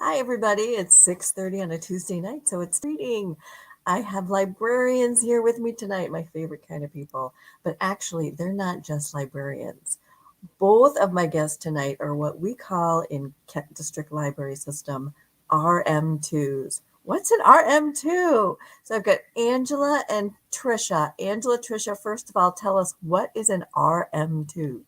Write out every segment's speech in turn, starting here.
Hi, everybody. It's 6:30 on a Tuesday night, so it's reading. I have librarians here with me tonight, my favorite kind of people. But actually, they're not just librarians. Both of my guests tonight are what we call in Kent District Library System RM2s. What's an RM2? So I've got Angela and Tricia. Angela, Tricia, first of all, tell us what is an RM2?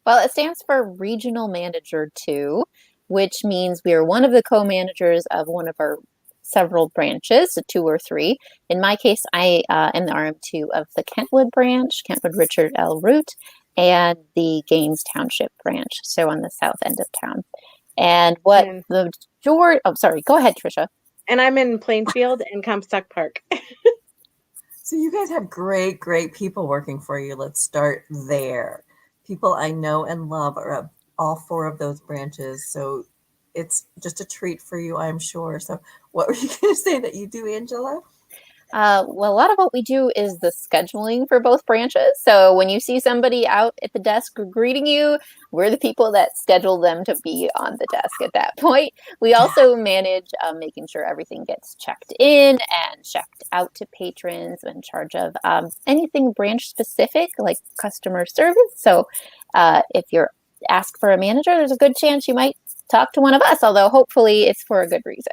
Well, it stands for Regional Manager 2, which means we are one of the co-managers of one of our several branches, 2 or 3. In my case, I am the RM2 of the Kentwood branch, Kentwood Richard L. Root, and the Gaines Township branch, so on the south end of town. And what the George, oh, sorry, go ahead, Tricia. And I'm in Plainfield and Comstock Park. So you guys have great, great people working for you. Let's start there. People I know and love are of all 4 of those branches. So it's just a treat for you, I'm sure. So what were you going to say that you do, Angela? Well, a lot of what we do is the scheduling for both branches. So when you see somebody out at the desk greeting you, we're the people that schedule them to be on the desk at that point. We also manage making sure everything gets checked in and checked out to patrons. We're in charge of anything branch specific, like customer service. So if you're asked for a manager, there's a good chance you might talk to one of us, although hopefully it's for a good reason.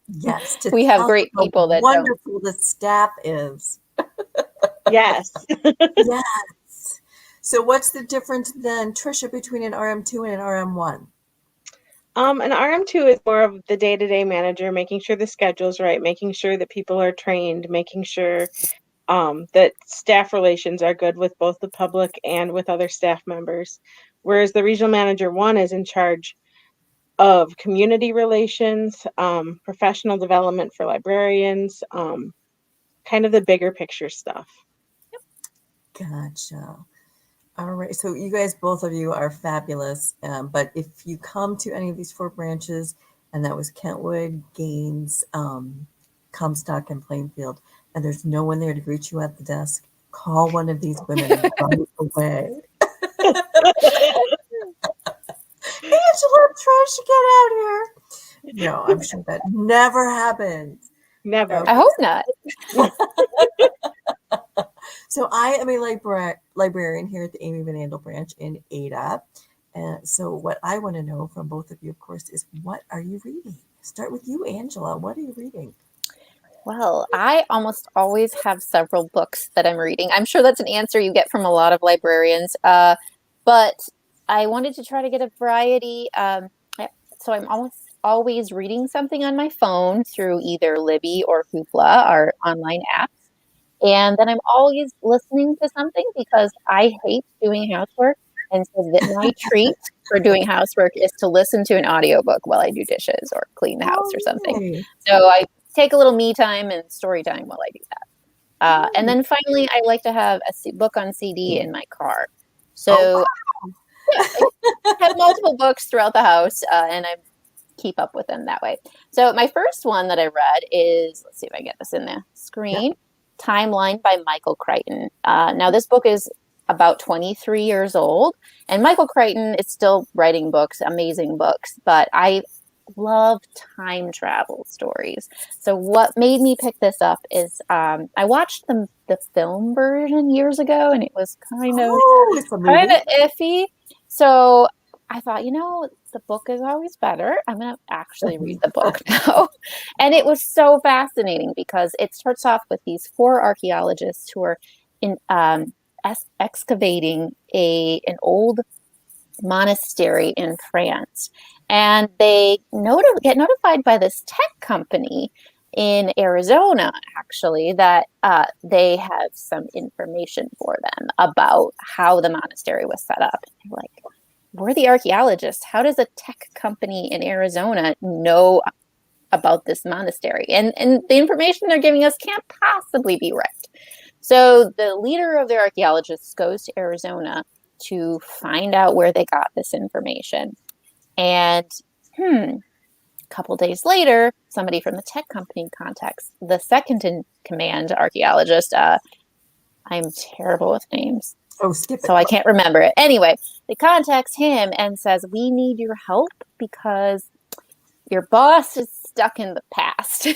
Yes, we have great people that wonderful the staff is. Yes. Yes. So what's the difference then, Tricia, between an RM2 and an RM1? An RM2 is more of the day-to-day manager, making sure the schedule's right, making sure that people are trained, making sure that staff relations are good with both the public and with other staff members. Whereas the regional manager 1 is in charge of community relations, professional development for librarians, kind of the bigger picture stuff. Gotcha. All right. So you guys, both of you are fabulous. But if you come to any of these 4 branches, and that was Kentwood, Gaines, Comstock, and Plainfield, and there's no one there to greet you at the desk, call one of these women right away. Angela, Trish, get out here. No, I'm sure that never happened. Never. I hope not. So I am a librarian here at the Amy Van Andel branch in Ada. And so what I want to know from both of you, of course, is what are you reading? Start with you, Angela. What are you reading? Well, I almost always have several books that I'm reading. I'm sure that's an answer you get from a lot of librarians. But I wanted to try to get a variety. So I'm almost always reading something on my phone through either Libby or Hoopla, our online apps. And then I'm always listening to something because I hate doing housework. And so that my treat for doing housework is to listen to an audiobook while I do dishes or clean the house or something. So I take a little me time and story time while I do that. And then finally, I like to have a book on CD in my car. So yeah, I have multiple books throughout the house and I keep up with them that way. So my first one that I read is, let's see if I get this in the screen, Timeline by Michael Crichton. Now this book is about 23 years old, and Michael Crichton is still writing books, amazing books, but I love time travel stories. So what made me pick this up is I watched the film version years ago, and it was kind of iffy. So I thought, the book is always better. I'm going to actually read the book now. And it was so fascinating because it starts off with these 4 archaeologists who are excavating an old monastery in France. And they get notified by this tech company in Arizona, actually, that they have some information for them about how the monastery was set up. And they're like, we're the archaeologists. How does a tech company in Arizona know about this monastery? And the information they're giving us can't possibly be right. So the leader of the archaeologists goes to Arizona to find out where they got this information. And a couple days later, somebody from the tech company contacts the second in command archaeologist. I'm terrible with names. Oh, skip it. So I can't remember it. Anyway, they contacts him and says, we need your help because your boss is stuck in the past.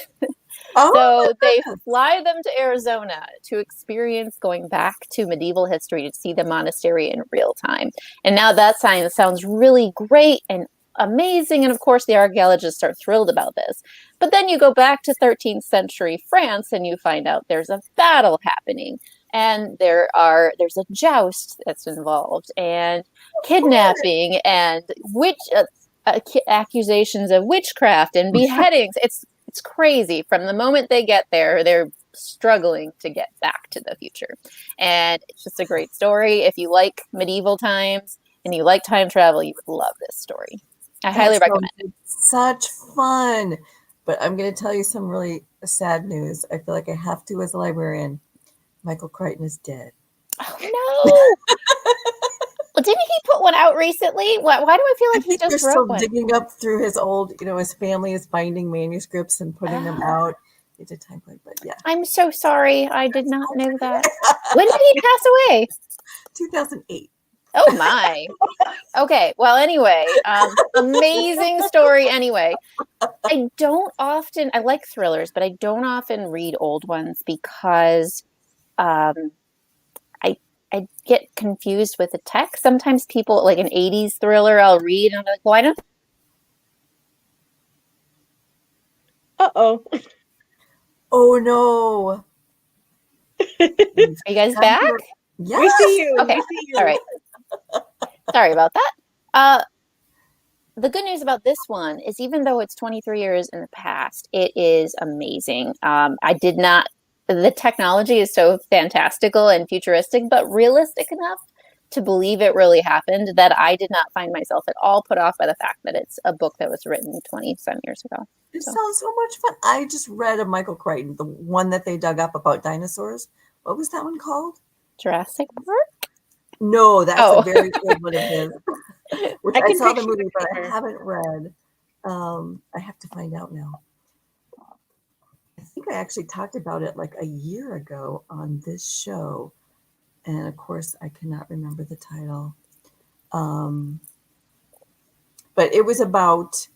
Oh, So they goodness. fly them to Arizona to experience going back to medieval history to see the monastery in real time. And now that sounds really great and amazing. And of course, the archaeologists are thrilled about this. But then you go back to 13th century France and you find out there's a battle happening. And there's a joust that's involved, and kidnapping, and accusations of witchcraft and beheadings. It's crazy. From the moment they get there, they're struggling to get back to the future. And it's just a great story. If you like medieval times and you like time travel, you would love this story. I highly recommend it. Such fun. But I'm going to tell you some really sad news. I feel like I have to as a librarian. Michael Crichton is dead. Oh, no. Well, didn't he put one out recently? Why do I feel like he just wrote one? Digging up through his old, his family is finding manuscripts and putting them out. He did time play, but yeah. I'm so sorry. I did not know that. When did he pass away? 2008. Oh my. Okay. Well, anyway, amazing story. Anyway, I like thrillers, but I don't often read old ones because I get confused with the text. Sometimes people, like an 80s thriller, I'll read and I'm like, why don't? Uh-oh. Oh no. Are you guys back? Yes. We see you. Okay. We see you. All right. Sorry about that. The good news about this one is even though it's 23 years in the past, it is amazing. The technology is so fantastical and futuristic, but realistic enough to believe it really happened that I did not find myself at all put off by the fact that it's a book that was written 20-some years ago. It sounds so much fun. I just read a Michael Crichton, the one that they dug up about dinosaurs. What was that one called? Jurassic Park? No, that's a very good one of his. Which I saw the movie, but I her. haven't read. I have to find out now. I think I actually talked about it like a year ago on this show. And of course, I cannot remember the title. But it was about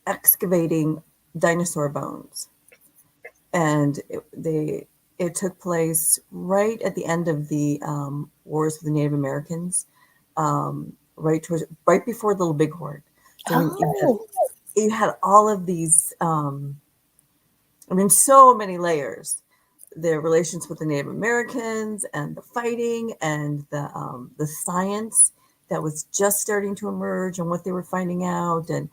excavating dinosaur bones. And it took place right at the end of the wars with the Native Americans, right before the Little Bighorn. So you had all of these, so many layers. The relations with the Native Americans and the fighting and the science that was just starting to emerge and what they were finding out. And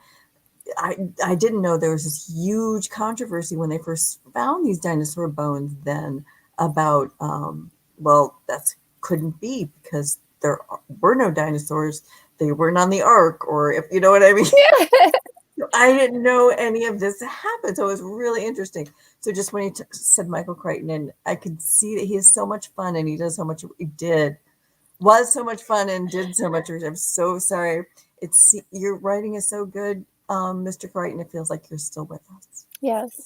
I didn't know there was this huge controversy when they first found these dinosaur bones then about, that couldn't be because there were no dinosaurs. They weren't on the ark, or if you know what I mean. I didn't know any of this happened. So it was really interesting. So just when he said Michael Crichton, and I could see that he is so much fun and he does so much, was so much fun and did so much. I'm so sorry. Your writing is so good, Mr. Crichton. It feels like you're still with us. Yes.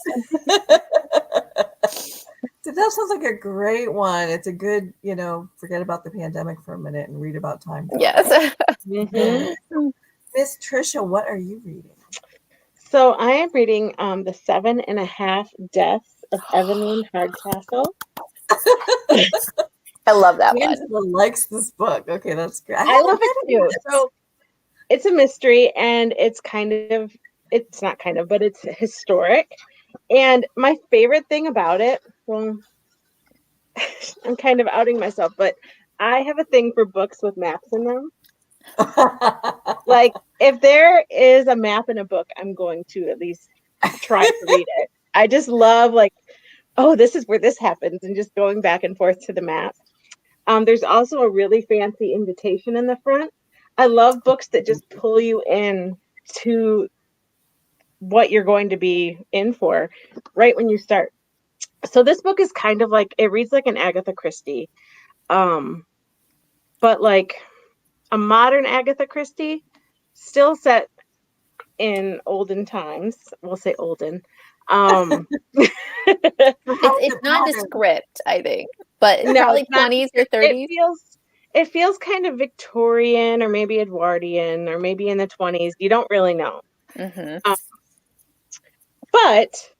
So that sounds like a great one. It's a good, forget about the pandemic for a minute and read about time. Yes. Mm-hmm. Miss Tricia, what are you reading? So I am reading The 7.5 Deaths of Evelyn Hardcastle. I love that one. Angela likes this book. Okay, that's great. I love it too. So it's a mystery, and it's historic. And my favorite thing about it, well, I'm kind of outing myself, but I have a thing for books with maps in them. Like, if there is a map in a book, I'm going to at least try to read it. I just love, this is where this happens, and just going back and forth to the map. There's also a really fancy invitation in the front. I love books that just pull you in to what you're going to be in for right when you start. So this book is kind of like, it reads like an Agatha Christie, but like a modern Agatha Christie, still set in olden times. We'll say olden. It's not the script, I think, but No, probably it's not. 20s or 30s. It feels kind of Victorian or maybe Edwardian or maybe in the 20s. You don't really know. Mm-hmm. But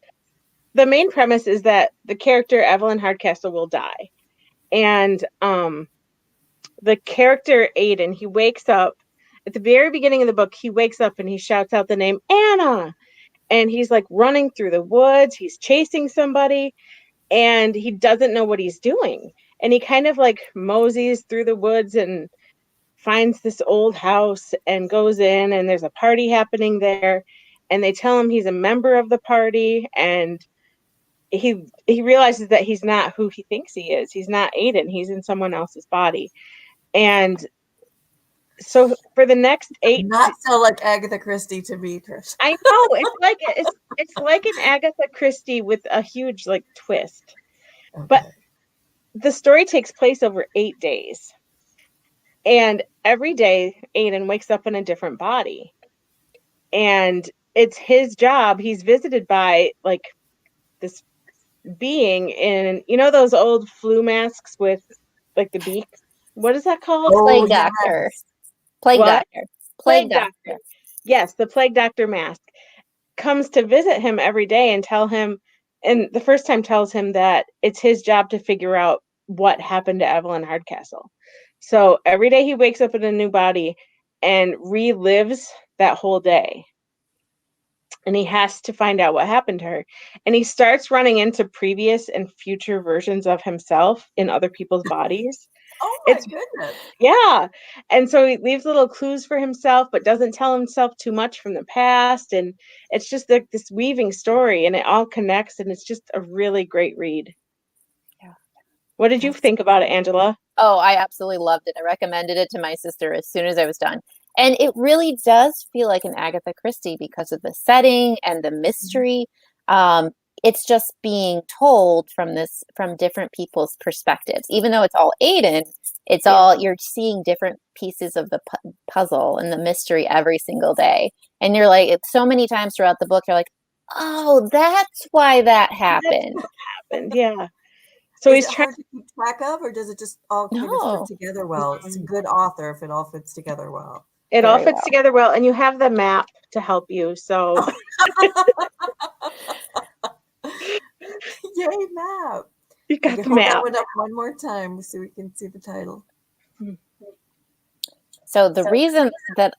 the main premise is that the character Evelyn Hardcastle will die. And the character Aiden, he wakes up at the very beginning of the book. He wakes up and he shouts out the name Anna, and he's like running through the woods. He's chasing somebody, and he doesn't know what he's doing. And he kind of like moseys through the woods and finds this old house and goes in, and there's a party happening there. And they tell him he's a member of the party, and he realizes that he's not who he thinks he is. He's not Aiden. He's in someone else's body. And so for the next Not so like Agatha Christie to me, Trish. I know it's like an Agatha Christie with a huge like twist. Okay. But the story takes place over 8 days. And every day Aiden wakes up in a different body. And it's his job. He's visited by like this being in, you know, those old flu masks with like the beak. What is that called? Plague Doctor. yes. Plague What? Doctor. Plague Doctor. Yes, the Plague Doctor mask comes to visit him every day and the first time tells him that it's his job to figure out what happened to Evelyn Hardcastle. So every day he wakes up in a new body and relives that whole day. And he has to find out what happened to her. And he starts running into previous and future versions of himself in other people's bodies. Oh my goodness. Yeah. And so he leaves little clues for himself, but doesn't tell himself too much from the past. And it's just like this weaving story, and it all connects, and it's just a really great read. Yeah. What did you think about it, Angela? Oh, I absolutely loved it. I recommended it to my sister as soon as I was done. And it really does feel like an Agatha Christie because of the setting and the mystery. It's just being told from different people's perspectives. Even though it's all Aiden, you're seeing different pieces of the puzzle and the mystery every single day. And you're like, so many times throughout the book, you're like, oh, that's why that happened. Yeah. So is it hard to keep track of, or does it just all kind of fit together well? It's a good author if it all fits together well. It all fits together well, and you have the map to help you. So, yay, map! You got the hold map. that one up one more time so we can see the title. So the reason that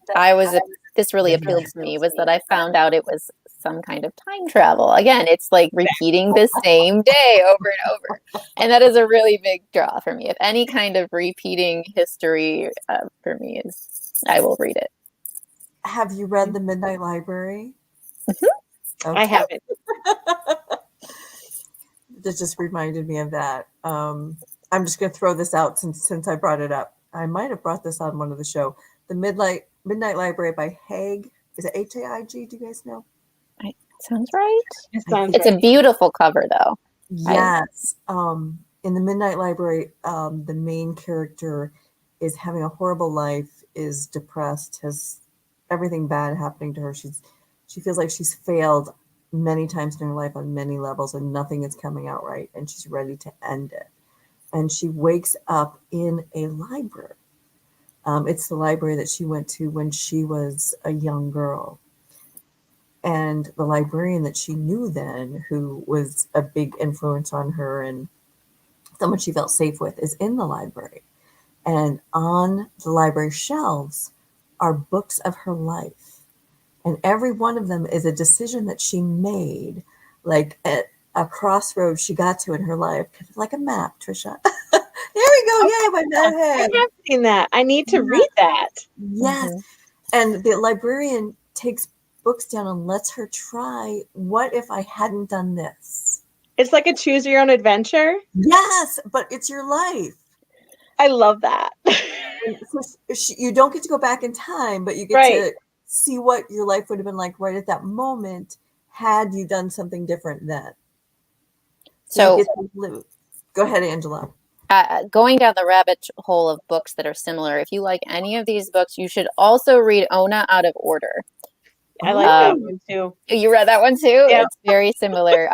this really appealed to me was that I found out it was some kind of time travel. Again, it's like repeating the same day over and over. And that is a really big draw for me. If any kind of repeating history for me I will read it. Have you read The Midnight Library? Mm-hmm. Okay. I haven't. That just reminded me of that. I'm just going to throw this out since I brought it up. I might have brought this on one of the show. The Midnight Library by Haig. Is it H-A-I-G? Do you guys know? Sounds right. It's a beautiful cover, though. Yes. In The Midnight Library, the main character is having a horrible life, is depressed, has everything bad happening to her. She feels like she's failed many times in her life on many levels, and nothing is coming out right, and she's ready to end it. And she wakes up in a library. It's the library that she went to when she was a young girl. And the librarian that she knew then, who was a big influence on her and someone she felt safe with, is in the library. And on the library shelves are books of her life. And every one of them is a decision that she made, like at a crossroads she got to in her life, kind of like a map, Tricia. There we go. Yay, my map head. I have seen that. I need to read that. Yes. Mm-hmm. And the librarian takes books down and lets her try, what if I hadn't done this? It's like a choose your own adventure. Yes, but it's your life. I love that. So you don't get to go back in time, but you get to see what your life would have been like right at that moment had you done something different then. So go ahead, Angela. Going down the rabbit hole of books that are similar, if you like any of these books, you should also read Ona Out of Order. I like that one too. You read that one too? Yeah. It's very similar.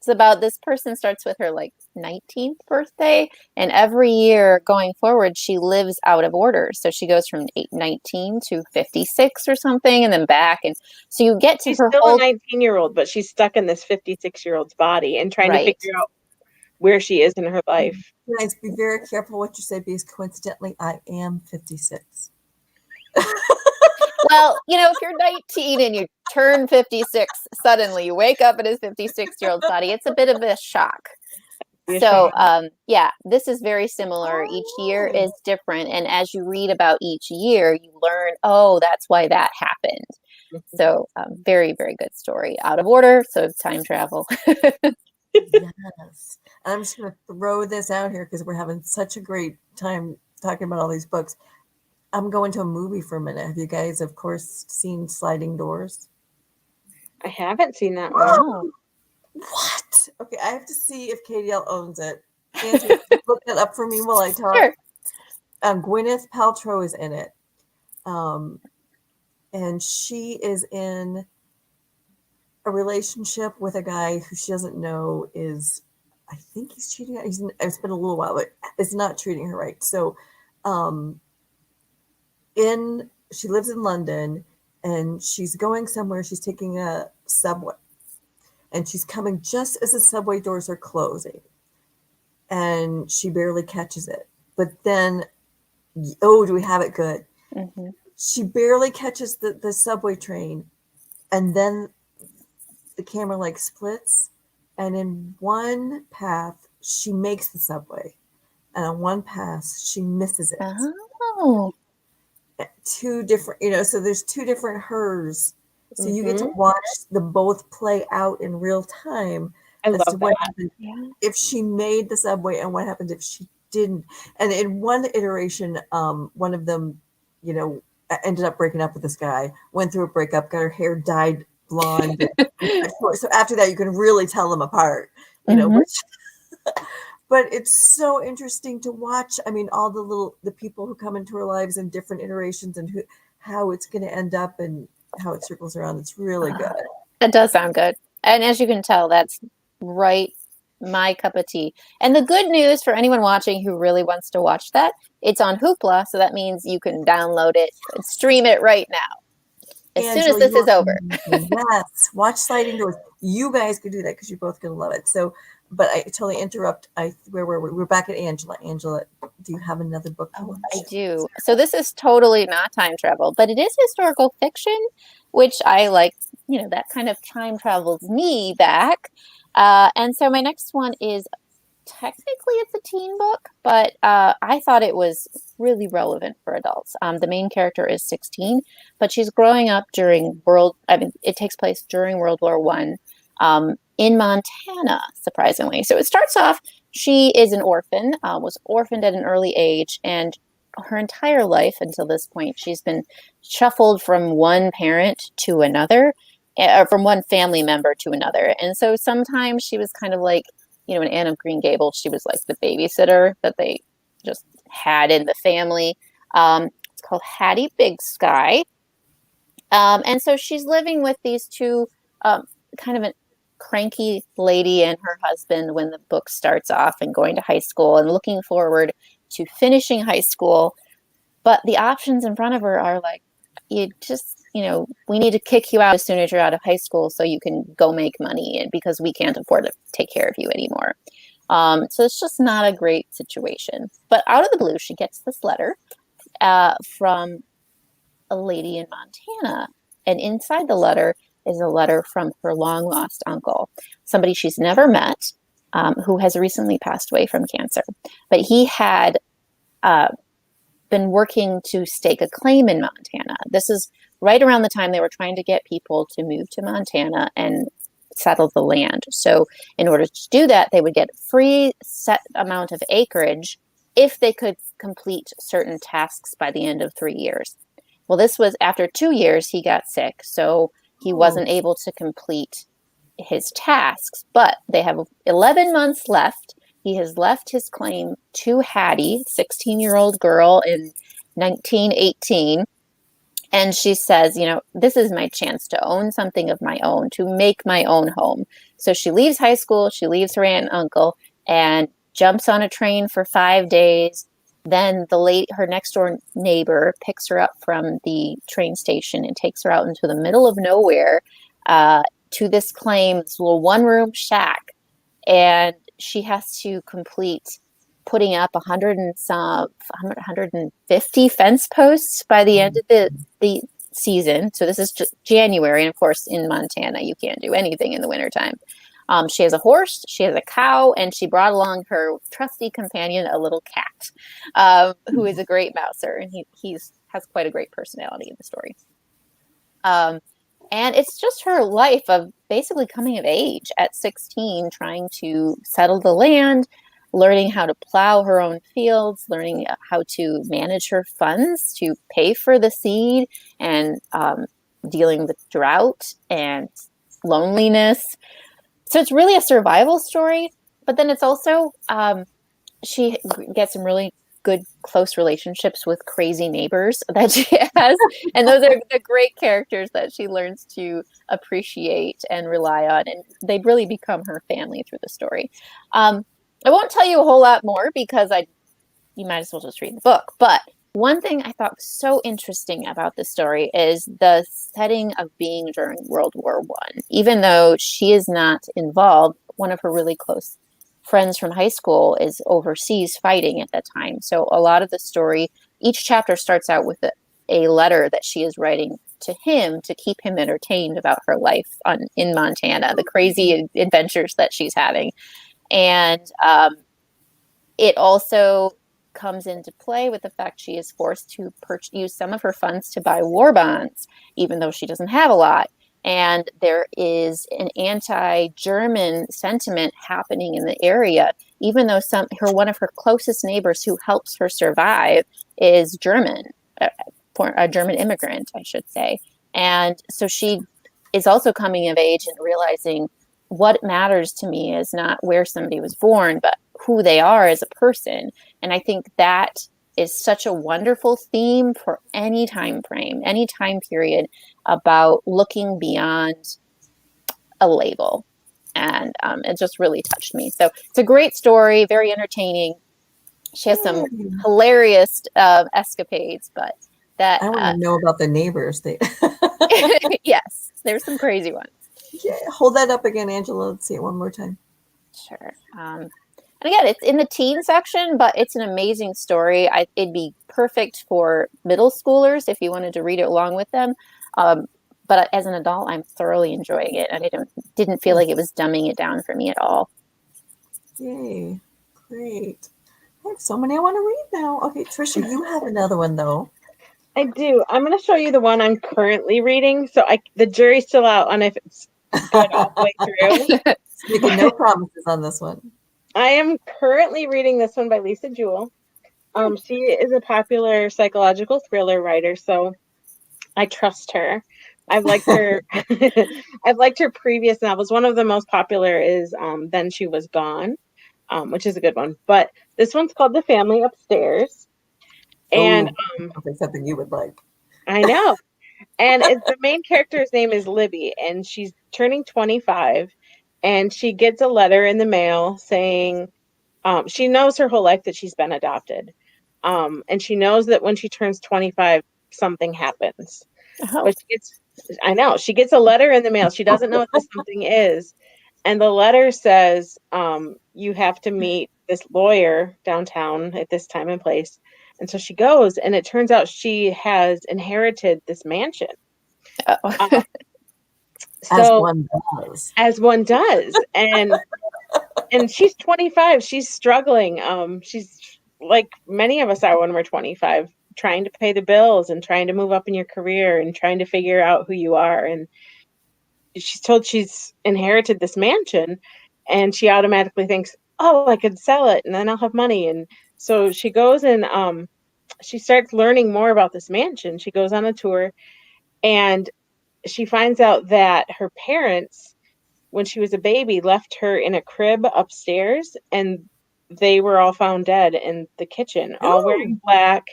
It's about this person starts with her like 19th birthday, and every year going forward, she lives out of order. So she goes from 19 to 56 or something, and then back. And so you get to She's her still whole a 19-year-old, but she's stuck in this 56-year-old's body and trying to right. figure out where she is in her life. Guys, be very careful what you say because coincidentally, I am 56. Well, if you're 19 and you turn 56, suddenly you wake up in his 56-year-old body, it's a bit of a shock. So, yeah, this is very similar. Each year is different. And as you read about each year, you learn, oh, that's why that happened. So, very, very good story. Out of order, so time travel. Yes. And I'm just going to throw this out here because we're having such a great time talking about all these books. I'm going to a movie for a minute. Have you guys, of course, seen Sliding Doors? I haven't seen that one. What? Okay, I have to see if KDL owns it. Andrew, look that up for me while I talk. Sure. Gwyneth Paltrow is in it. And she is in a relationship with a guy who she doesn't know is, I think he's cheating. It's been a little while, but it's not treating her right. So, she lives in London and she's going somewhere. She's taking a subway and she's coming just as the subway doors are closing and she barely catches it. But then, oh, do we have it good? Mm-hmm. She barely catches the subway train and then the camera like splits, and in one path she makes the subway, and on one pass she misses it. Oh, two different, so there's two different hers. So you get to watch them both play out in real time as to what happened if she made the subway and what happened if she didn't. And in one iteration, one of them, ended up breaking up with this guy, went through a breakup, got her hair dyed blonde. So after that, you can really tell them apart, but it's so interesting to watch. I mean, all the people who come into our lives in different iterations and how it's going to end up and how it circles around. It's really good. It does sound good. And as you can tell, that's right my cup of tea. And the good news for anyone watching who really wants to watch that, it's on Hoopla. So that means you can download it and stream it right now. As soon as this is over. Yes. Watch Sliding Doors. You guys could do that because you're both going to love it. So, but I totally interrupt. Where were we? We're back at Angela. Angela, do you have another book to watch? I do. So this is totally not time travel, but it is historical fiction, which I like, that kind of time travels me back. And so my next one is technically it's a teen book, but I thought it was really relevant for adults. The main character is 16, but she's growing up it takes place during World War I in Montana, surprisingly. So it starts off, she is an orphan, was orphaned at an early age, and her entire life until this point, she's been shuffled from one parent to another, or from one family member to another. And so sometimes she was kind of like, in Anne of Green Gables, she was like the babysitter that they just had in the family. It's called Hattie Big Sky. And so she's living with these two kind of a cranky lady and her husband when the book starts off, and going to high school and looking forward to finishing high school. But the options in front of her are like, we need to kick you out as soon as you're out of high school so you can go make money because we can't afford to take care of you anymore. So it's just not a great situation. But out of the blue, she gets this letter from a lady in Montana. And inside the letter is a letter from her long-lost uncle, somebody she's never met, who has recently passed away from cancer. But he had been working to stake a claim in Montana. This is right around the time they were trying to get people to move to Montana and settle the land. So in order to do that, they would get a free set amount of acreage if they could complete certain tasks by the end of 3 years. Well, this was after 2 years, he got sick, so he wasn't able to complete his tasks, but they have 11 months left. He has left his claim to Hattie, 16-year-old girl in 1918. And she says, this is my chance to own something of my own, to make my own home. So she leaves high school, she leaves her aunt and uncle, and jumps on a train for 5 days. Then her next door neighbor picks her up from the train station and takes her out into the middle of nowhere to this little one-room shack. And she has to complete putting up 150 fence posts by the end of the season. So this is just January, and of course in Montana you can't do anything in the wintertime. She has a horse, she has a cow, and she brought along her trusty companion, a little cat, who is a great mouser, and he has quite a great personality in the story. And it's just her life of basically coming of age at 16, trying to settle the land, learning how to plow her own fields, learning how to manage her funds to pay for the seed, and dealing with drought and loneliness. So it's really a survival story, but then it's also, she gets some really good close relationships with crazy neighbors that she has, and those are the great characters that she learns to appreciate and rely on, and they really become her family through the story. I won't tell you a whole lot more because you might as well just read the book, but one thing I thought was so interesting about this story is the setting of being during World War I. Even though she is not involved, one of her really close friends from high school is overseas fighting at that time. So a lot of the story, each chapter starts out with a letter that she is writing to him to keep him entertained about her life in Montana, the crazy adventures that she's having. And it also comes into play with the fact she is forced to use some of her funds to buy war bonds, even though she doesn't have a lot. And there is an anti-German sentiment happening in the area, even though one of her closest neighbors who helps her survive is German, a German immigrant, I should say. And so she is also coming of age and realizing what matters to me is not where somebody was born, but who they are as a person. And I think that is such a wonderful theme for any time frame, any time period, about looking beyond a label. And it just really touched me. So it's a great story, very entertaining. She has some hilarious escapades, but that I want to know about the neighbors. yes, there's some crazy ones. Yeah, hold that up again, Angela. Let's see it one more time. Sure. And again, it's in the teen section, but it's an amazing story. It'd be perfect for middle schoolers if you wanted to read it along with them. But as an adult, I'm thoroughly enjoying it, and I didn't feel like it was dumbing it down for me at all. Yay. Great. I have so many I want to read now. Okay, Tricia, you have another one, though. I do. I'm going to show you the one I'm currently reading. So the jury's still out on if it's good all the way through. Making no promises on this one. I am currently reading this one by Lisa Jewell. She is a popular psychological thriller writer, so I trust her. I've liked her. I've liked her previous novels. One of the most popular is Then She Was Gone, which is a good one. But this one's called The Family Upstairs. And okay, something you would like. I know. And the main character's name is Libby, and she's turning 25, and she gets a letter in the mail saying she knows her whole life that she's been adopted. And she knows that when she turns 25, something happens. Oh. But she gets a letter in the mail. She doesn't know what this something is. And the letter says, you have to meet this lawyer downtown at this time and place. And so she goes, and it turns out she has inherited this mansion. Oh. As one does. And she's 25. She's struggling. She's like many of us are when we're 25, trying to pay the bills and trying to move up in your career and trying to figure out who you are. And she's told she's inherited this mansion, and she automatically thinks, oh, I could sell it and then I'll have money. And so she goes and she starts learning more about this mansion. She goes on a tour, and she finds out that her parents, when she was a baby, left her in a crib upstairs, and they were all found dead in the kitchen, all wearing black.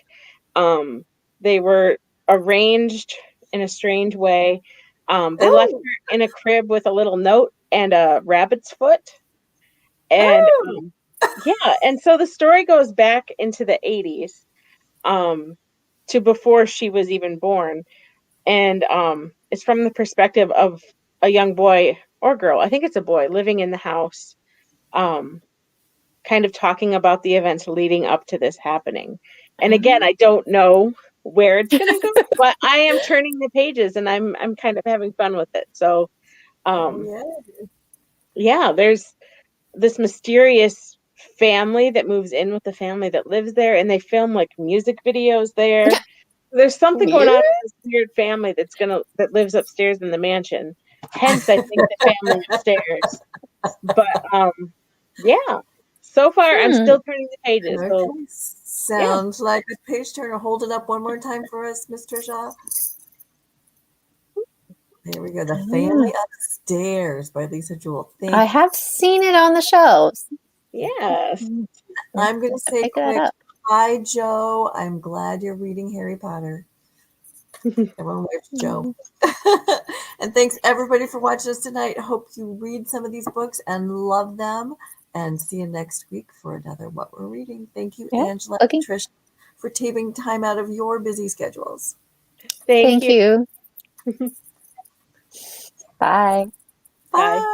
They were arranged in a strange way. They left Oh, her in a crib with a little note and a rabbit's foot. And oh, yeah, and so the story goes back into the 80s, to before she was even born. And it's from the perspective of a young boy or girl, I think it's a boy, living in the house, um, kind of talking about the events leading up to this happening. And again, I don't know where it's going to go, but I am turning the pages and I'm kind of having fun with it. So oh, um, yeah. yeah, there's this mysterious family that moves in with the family that lives there, and they film like music videos there. There's something going Weird. on with this weird family that lives upstairs in the mansion. Hence, I think the family upstairs. But yeah. So far, I'm Hmm. still turning the pages. Okay. So yeah, Sounds like a page turner. Hold it up one more time for us, Miss Tricia. There we go. The Family Upstairs by Lisa Jewell. I Thank you. have seen it on the shelves. yes. I'm going to To say pick that quick, up. hi, Joe. I'm glad you're reading Harry Potter. Everyone waves Joe. And thanks everybody for watching us tonight. Hope you read some of these books and love them. And see you next week for another What We're Reading. Thank you, Yep. Angela Okay. and Trish, for taking time out of your busy schedules. Thank Thank you. you. Bye. Bye. Bye.